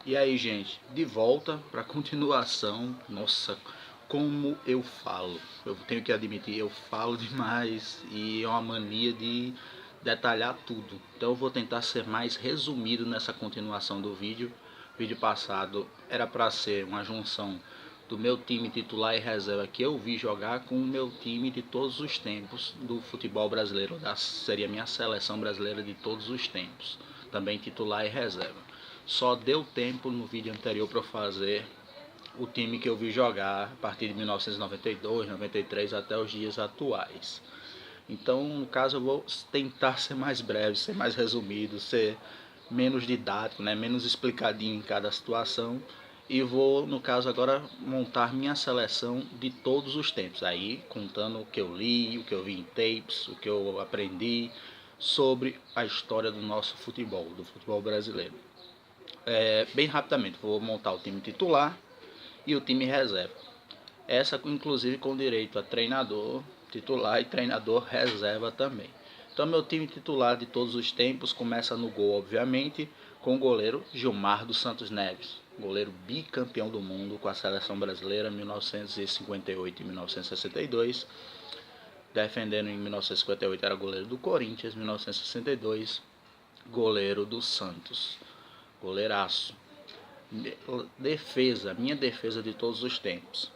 E aí, gente, de volta para continuação. Nossa, como eu falo. Eu tenho que admitir, eu falo demais e é uma mania de detalhar tudo. Então eu vou tentar ser mais resumido nessa continuação do vídeo. O vídeo passado era para ser uma junção do meu time titular e reserva que eu vi jogar com o meu time de todos os tempos do futebol brasileiro. Seria a minha seleção brasileira de todos os tempos. Também titular e reserva. Só deu tempo no vídeo anterior para fazer o time que eu vi jogar a partir de 1992, 93 até os dias atuais. Então, no caso, eu vou tentar ser mais breve, ser mais resumido, ser menos didático, né? Menos explicadinho em cada situação. E vou, no caso, agora montar minha seleção de todos os tempos. Aí, contando o que eu li, o que eu vi em tapes, o que eu aprendi sobre a história do nosso futebol, do futebol brasileiro. Bem rapidamente, vou montar o time titular e o time reserva. Essa inclusive com direito a treinador titular e treinador reserva também. Então meu time titular de todos os tempos começa no gol, obviamente, com o goleiro Gilmar dos Santos Neves, goleiro bicampeão do mundo com a seleção brasileira em 1958 e 1962. Defendendo em 1958 era goleiro do Corinthians, em 1962 goleiro do Santos. Goleiraço. Defesa, minha defesa de todos os tempos.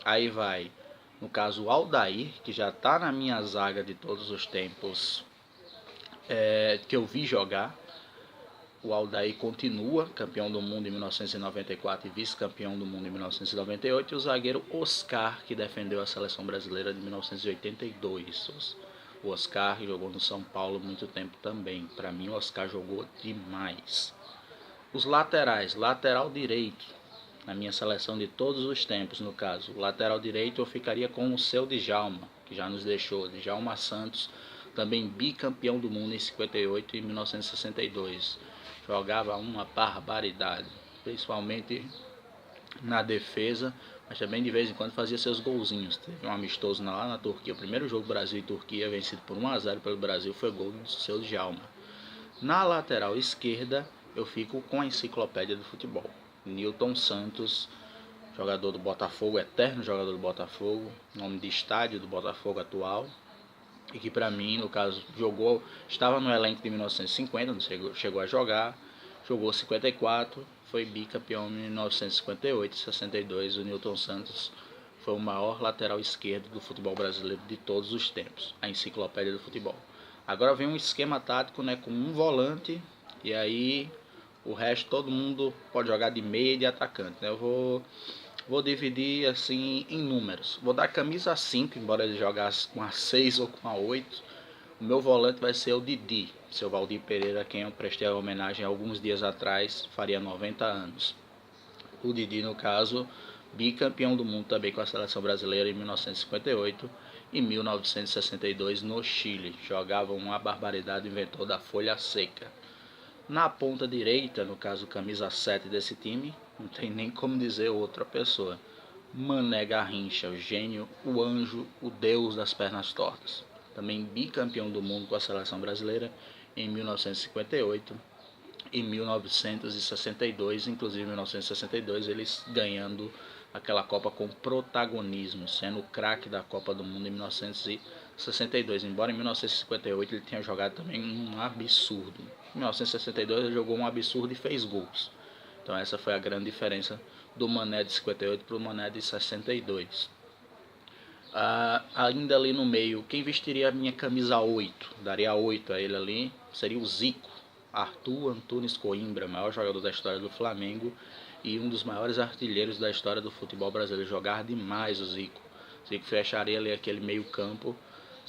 Aí vai, no caso, o Aldair, que já está na minha zaga de todos os tempos, que eu vi jogar. O Aldair continua campeão do mundo em 1994 e vice-campeão do mundo em 1998. E o zagueiro Oscar, que defendeu a seleção brasileira de 1982. O Oscar jogou no São Paulo muito tempo também. Para mim, o Oscar jogou demais. Os laterais, lateral direito, na minha seleção de todos os tempos, no caso, o lateral direito eu ficaria com o seu Djalma, que já nos deixou, Djalma Santos, também bicampeão do mundo em 58 e 1962. Jogava uma barbaridade, principalmente na defesa, mas também de vez em quando fazia seus golzinhos. Teve um amistoso lá na Turquia, o primeiro jogo Brasil e Turquia, vencido por 1-0 pelo Brasil, foi gol do seu Djalma. Na lateral esquerda, eu fico com a enciclopédia do futebol. Newton Santos, jogador do Botafogo, eterno jogador do Botafogo, nome de estádio do Botafogo atual, e que para mim, no caso, estava no elenco de 1950, não chegou a jogar, jogou 54, foi bicampeão em 1958 e 62. O Newton Santos foi o maior lateral esquerdo do futebol brasileiro de todos os tempos, a enciclopédia do futebol. Agora vem um esquema tático, né, com um volante, e aí o resto todo mundo pode jogar de meia e de atacante, né? Eu vou dividir assim em números. Vou dar camisa 5, embora ele jogasse com a 6 ou com a 8. O meu volante vai ser o Didi, seu Valdir Pereira, a quem eu prestei a homenagem alguns dias atrás, faria 90 anos. O Didi, no caso, bicampeão do mundo também com a seleção brasileira em 1958 e 1962 no Chile. Jogava uma barbaridade, inventor da folha seca. Na ponta direita, no caso camisa 7 desse time, não tem nem como dizer outra pessoa. Mané Garrincha, o gênio, o anjo, o deus das pernas tortas. Também bicampeão do mundo com a seleção brasileira em 1958 e 1962, inclusive em 1962 eles ganhando aquela Copa com protagonismo, sendo o craque da Copa do Mundo em 1962, embora em 1958 ele tenha jogado também um absurdo. Em 1962 ele jogou um absurdo e fez gols. Então essa foi a grande diferença do Mané de 58 para o Mané de 62. Ainda ali no meio, quem vestiria a minha camisa 8, daria 8 a ele ali, seria o Zico, Arthur Antunes Coimbra, maior jogador da história do Flamengo e um dos maiores artilheiros da história do futebol brasileiro. Jogar demais o Zico. Zico fecharia ali aquele meio campo.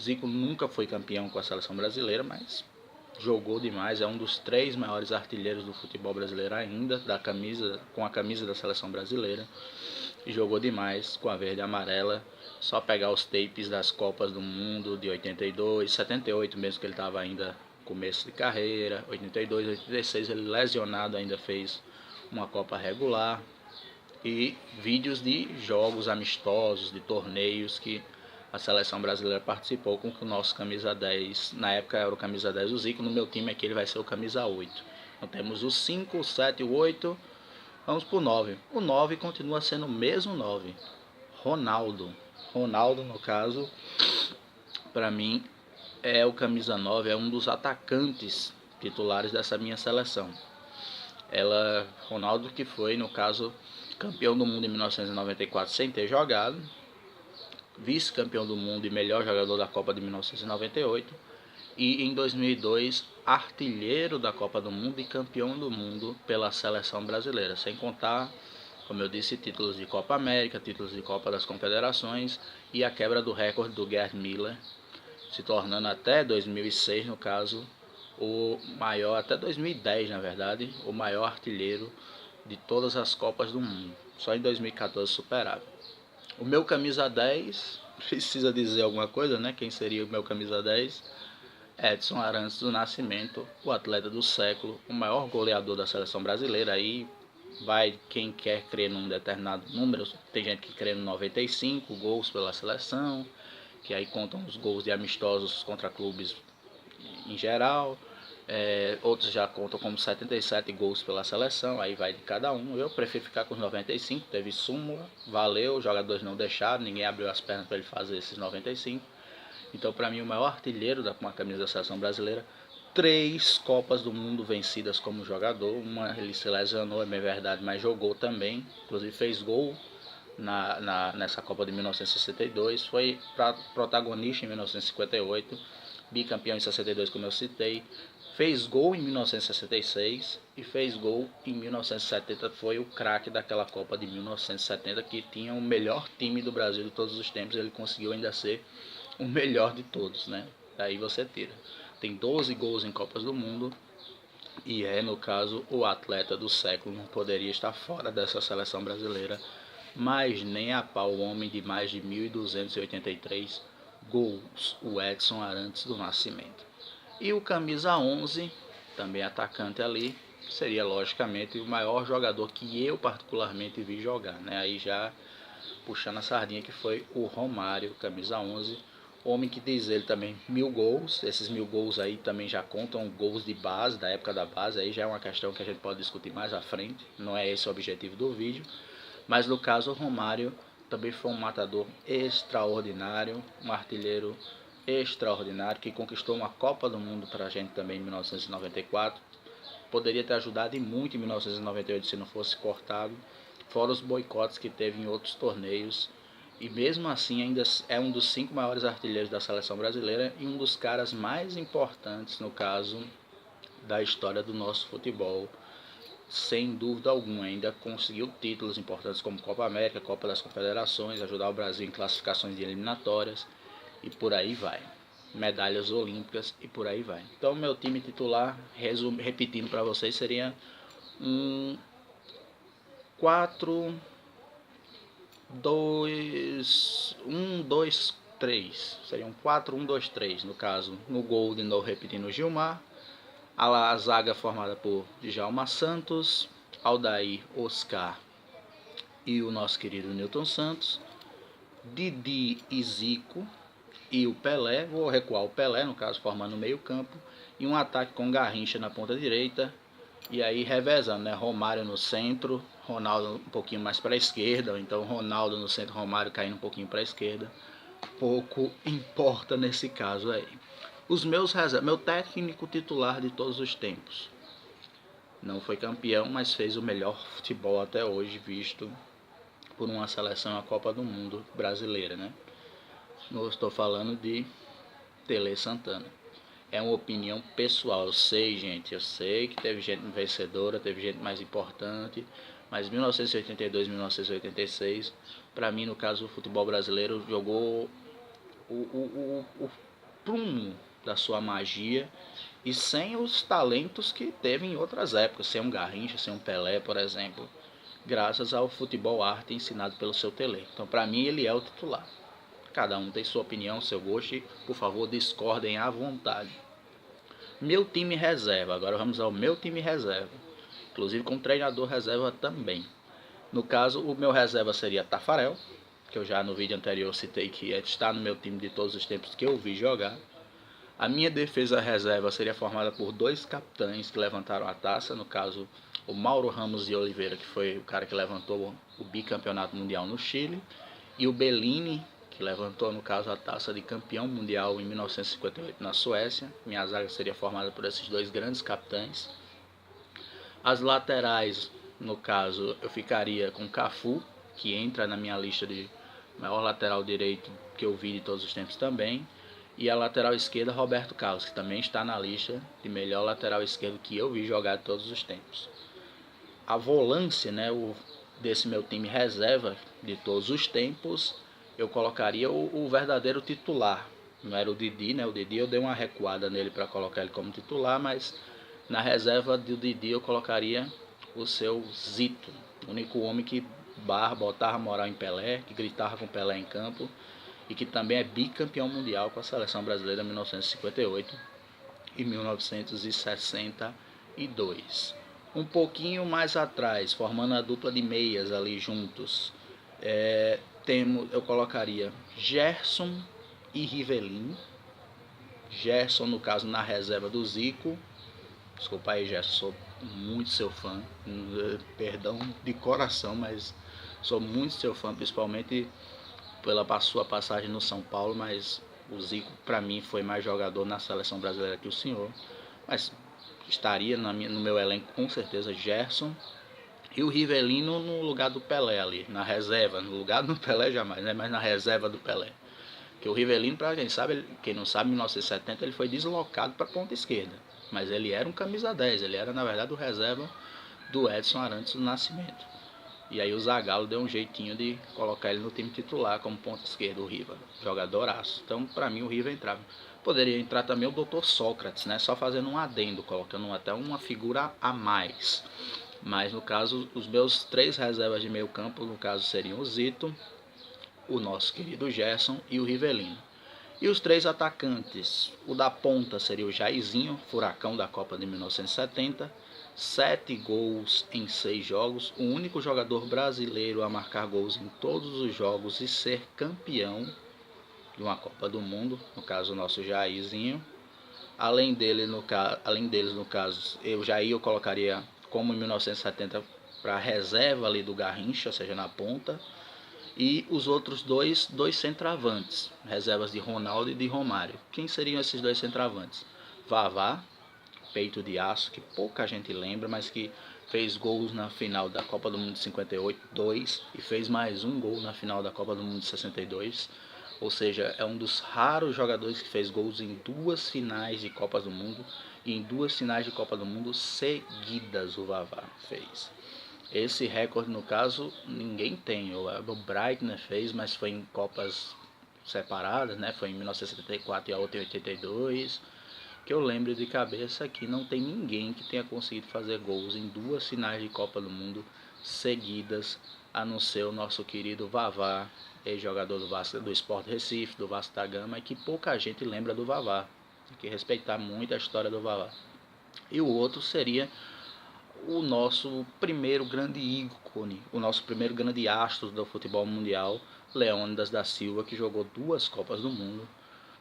Zico nunca foi campeão com a seleção brasileira, mas jogou demais. É um dos 3 maiores artilheiros do futebol brasileiro ainda, com a camisa da seleção brasileira. E jogou demais com a verde e amarela. Só pegar os tapes das Copas do Mundo de 82, 78 mesmo, que ele estava ainda começo de carreira, 82, 86 ele lesionado ainda fez uma Copa regular, e vídeos de jogos amistosos, de torneios que a seleção brasileira participou com o nosso camisa 10, na época era o camisa 10 o Zico, no meu time aqui ele vai ser o camisa 8. Então temos o 5, o 7 e o 8, Vamos pro 9. O 9 continua sendo o mesmo 9. Ronaldo. Ronaldo, no caso, para mim, é o camisa 9, é um dos atacantes titulares dessa minha seleção. Ronaldo, que foi, no caso, campeão do mundo em 1994 sem ter jogado, vice-campeão do mundo e melhor jogador da Copa de 1998, e em 2002 artilheiro da Copa do Mundo e campeão do mundo pela seleção brasileira, sem contar, como eu disse, títulos de Copa América, títulos de Copa das Confederações e a quebra do recorde do Gerd Müller, se tornando até 2006, no caso, o maior, até 2010 na verdade, o maior artilheiro de todas as Copas do Mundo. Só em 2014 superava. O meu camisa 10, precisa dizer alguma coisa, né? Quem seria o meu camisa 10? Edson Arantes do Nascimento, o atleta do século, o maior goleador da seleção brasileira. Aí vai quem quer crer num determinado número, tem gente que crê no 95 gols pela seleção, que aí contam os gols de amistosos contra clubes em geral. Outros já contam como 77 gols pela seleção, aí vai de cada um. Eu prefiro ficar com os 95, teve súmula, valeu, os jogadores não deixaram, ninguém abriu as pernas para ele fazer esses 95. Então, para mim, o maior artilheiro da camisa da seleção brasileira, 3 Copas do Mundo vencidas como jogador. Uma ele se lesionou, é bem verdade, mas jogou também, inclusive fez gol nessa Copa de 1962, foi protagonista em 1958, bicampeão em 62, como eu citei, fez gol em 1966 e fez gol em 1970, foi o craque daquela Copa de 1970, que tinha o melhor time do Brasil de todos os tempos. Ele conseguiu ainda ser o melhor de todos, né? Daí você tira. Tem 12 gols em Copas do Mundo e no caso, o atleta do século. Não poderia estar fora dessa seleção brasileira, mas nem a pau, o homem de mais de 1.283 gols, o Edson Arantes do Nascimento. E o camisa 11, também atacante ali, seria logicamente o maior jogador que eu particularmente vi jogar, né? Aí já puxando a sardinha, que foi o Romário, camisa 11, homem que diz ele também 1.000 gols. Esses 1.000 gols aí também já contam gols de base, da época da base. Aí já é uma questão que a gente pode discutir mais à frente, não é esse o objetivo do vídeo. Mas no caso, o Romário também foi um matador extraordinário, um artilheiro extraordinário, que conquistou uma Copa do Mundo para a gente também em 1994. Poderia ter ajudado e muito em 1998 se não fosse cortado, fora os boicotes que teve em outros torneios. E mesmo assim ainda é um dos 5 maiores artilheiros da seleção brasileira e um dos caras mais importantes, no caso, da história do nosso futebol. Sem dúvida alguma, ainda conseguiu títulos importantes como Copa América, Copa das Confederações, ajudar o Brasil em classificações de eliminatórias e por aí vai. Medalhas olímpicas e por aí vai. Então, meu time titular, repetindo para vocês, seria um 4 2 1 2 3. Seria um 4 1 2 3, no caso, no gol de novo repetindo Gilmar, a zaga formada por Djalma Santos, Aldair, Oscar e o nosso querido Nilton Santos, Didi e Zico e o Pelé. Vou recuar o Pelé, no caso, formando o meio campo, e um ataque com Garrincha na ponta direita, e aí revezando, né? Romário no centro, Ronaldo um pouquinho mais para a esquerda, ou então Ronaldo no centro, Romário caindo um pouquinho para a esquerda. Pouco importa nesse caso aí. Meu técnico titular de todos os tempos. Não foi campeão, mas fez o melhor futebol até hoje visto por uma seleção, a Copa do Mundo brasileira, né? Não estou falando de Tele Santana. É uma opinião pessoal, eu sei, gente, eu sei que teve gente vencedora, teve gente mais importante, mas 1982, 1986, para mim, no caso, o futebol brasileiro jogou o prumo da sua magia e sem os talentos que teve em outras épocas, sem um Garrincha, sem um Pelé, por exemplo, graças ao futebol arte ensinado pelo seu Tele. Então, para mim, ele é o titular. Cada um tem sua opinião, seu gosto, e, por favor, discordem à vontade. Meu time reserva, agora vamos ao meu time reserva, inclusive com treinador reserva também. No caso, o meu reserva seria Tafarel, que eu já no vídeo anterior citei que está no meu time de todos os tempos que eu vi jogar. A minha defesa reserva seria formada por 2 capitães que levantaram a taça, no caso o Mauro Ramos de Oliveira, que foi o cara que levantou o bicampeonato mundial no Chile, e o Bellini, que levantou, no caso, a taça de campeão mundial em 1958 na Suécia. Minha zaga seria formada por esses dois grandes capitães. As laterais, no caso, eu ficaria com Cafu, que entra na minha lista de maior lateral direito que eu vi de todos os tempos também. E a lateral esquerda, Roberto Carlos, que também está na lista de melhor lateral esquerdo que eu vi jogar de todos os tempos. A volância, né, desse meu time reserva de todos os tempos, eu colocaria o verdadeiro titular. Não era o Didi, né? O Didi eu dei uma recuada nele para colocar ele como titular, mas na reserva do Didi eu colocaria o seu Zito, o único homem que botava moral em Pelé, que gritava com Pelé em campo e que também é bicampeão mundial com a seleção brasileira em 1958 e 1962. Um pouquinho mais atrás, formando a dupla de meias ali juntos, eu colocaria Gerson e Rivelino. Gerson, no caso, na reserva do Zico. Desculpa aí, Gerson, sou muito seu fã. Perdão de coração, mas sou muito seu fã, principalmente pela sua passagem no São Paulo, mas o Zico, para mim, foi mais jogador na seleção brasileira que o senhor. Mas estaria no meu elenco com certeza Gerson. E o Rivelino no lugar do Pelé ali, na reserva. No lugar do Pelé jamais, né? Mas na reserva do Pelé. Que o Rivelino, para quem não sabe, em 1970 ele foi deslocado para a ponta esquerda. Mas ele era um camisa 10, ele era na verdade o reserva do Edson Arantes do Nascimento. E aí o Zagallo deu um jeitinho de colocar ele no time titular como ponta esquerda, o Riva. Jogadoraço. Então, para mim, o Riva entrava. Poderia entrar também o Dr. Sócrates, né? Só fazendo um adendo, colocando até uma figura a mais. Mas no caso, os meus três reservas de meio campo, no caso, seriam o Zito, o nosso querido Gerson e o Rivelino. E os três atacantes, o da ponta seria o Jairzinho, furacão da Copa de 1970, 7 gols em 6 jogos, o único jogador brasileiro a marcar gols em todos os jogos e ser campeão de uma Copa do Mundo, no caso o nosso Jairzinho. Além deles, no caso, eu colocaria como em 1970 para a reserva ali do Garrincha, ou seja, na ponta. E os outros dois centroavantes, reservas de Ronaldo e de Romário. Quem seriam esses dois centroavantes? Vavá, peito de aço, que pouca gente lembra, mas que fez gols na final da Copa do Mundo de 58, 2, e fez mais um gol na final da Copa do Mundo de 62. Ou seja, é um dos raros jogadores que fez gols em 2 finais de Copa do Mundo. E em 2 finais de Copa do Mundo seguidas o Vavá fez. Esse recorde, no caso, ninguém tem. O Breitner fez, mas foi em Copas separadas, né? Foi em 1974 e a outra em 82. Que eu lembro de cabeça que não tem ninguém que tenha conseguido fazer gols em 2 finais de Copa do Mundo seguidas, a não ser o nosso querido Vavá, ex-jogador do Sport Recife, do Vasco da Gama, e que pouca gente lembra do Vavá. Tem que respeitar muito a história do Vavá. E o outro seria o nosso primeiro grande ícone, o nosso primeiro grande astro do futebol mundial, Leônidas da Silva, que jogou 2 Copas do Mundo.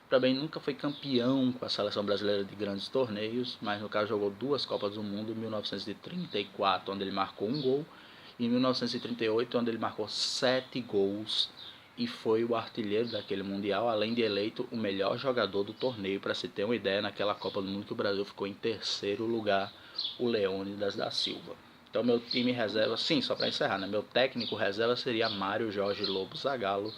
Também nunca foi campeão com a seleção brasileira de grandes torneios, mas no caso jogou 2 Copas do Mundo, em 1934, onde ele marcou 1 gol, e em 1938, onde ele marcou 7 gols, e foi o artilheiro daquele Mundial, além de eleito o melhor jogador do torneio. Para se ter uma ideia, naquela Copa do Mundo que o Brasil ficou em 3º lugar, o Leônidas da Silva. Então meu time reserva, sim, só para encerrar, né? Meu técnico reserva seria Mário Jorge Lobo Zagallo,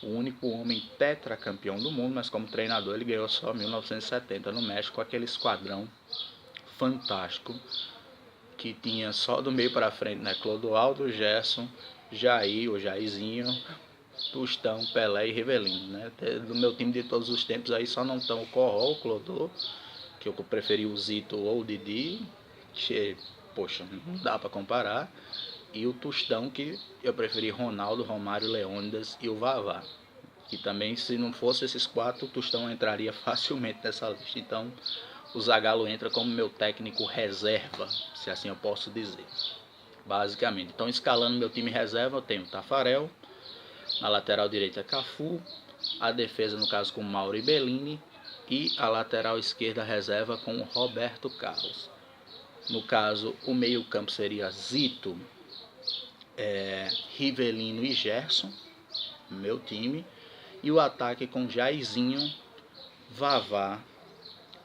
o único homem tetracampeão do mundo, mas como treinador ele ganhou só em 1970 no México, com aquele esquadrão fantástico que tinha só do meio para frente, né? Clodoaldo, Gerson, Jair, o Jairzinho, Tostão, Pelé e Rivelino, né? Do meu time de todos os tempos aí só não estão o Corró, o Clodô, que eu preferi o Zito ou o Didi, que, poxa, não dá para comparar, e o Tostão, que eu preferi Ronaldo, Romário, Leônidas e o Vavá, que também, se não fosse esses 4, o Tostão entraria facilmente nessa lista. Então o Zagallo entra como meu técnico reserva, se assim eu posso dizer, basicamente. Então, escalando meu time reserva, eu tenho Tafarel, na lateral direita Cafu, a defesa no caso com Mauro e Bellini, e a lateral esquerda reserva com Roberto Carlos. No caso, o meio-campo seria Zito, Rivelino e Gerson, meu time. E o ataque com Jairzinho, Vavá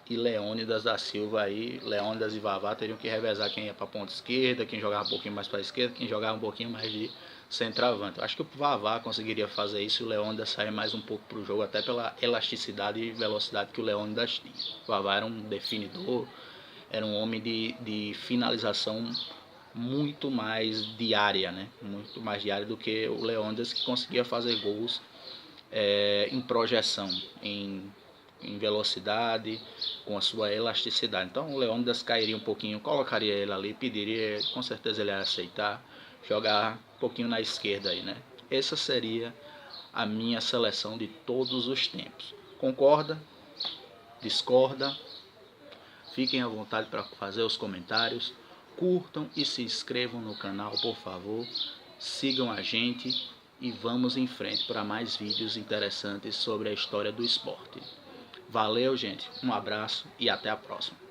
e Leônidas da Silva. Aí Leônidas e Vavá teriam que revezar quem ia para a ponta esquerda, quem jogava um pouquinho mais para a esquerda, quem jogava um pouquinho mais de centroavante. Eu acho que o Vavá conseguiria fazer isso e o Leônidas sair mais um pouco para o jogo, até pela elasticidade e velocidade que o Leônidas tinha. O Vavá era um definidor, era um homem de finalização muito mais diária, né? Muito mais diária do que o Leônidas, que conseguia fazer gols em projeção, em velocidade, com a sua elasticidade. Então o Leônidas cairia um pouquinho, colocaria ele ali, pediria, com certeza ele ia aceitar, jogar um pouquinho na esquerda aí, né? Essa seria a minha seleção de todos os tempos. Concorda? Discorda? Fiquem à vontade para fazer os comentários. Curtam e se inscrevam no canal, por favor. Sigam a gente e vamos em frente para mais vídeos interessantes sobre a história do esporte. Valeu, gente. Um abraço e até a próxima.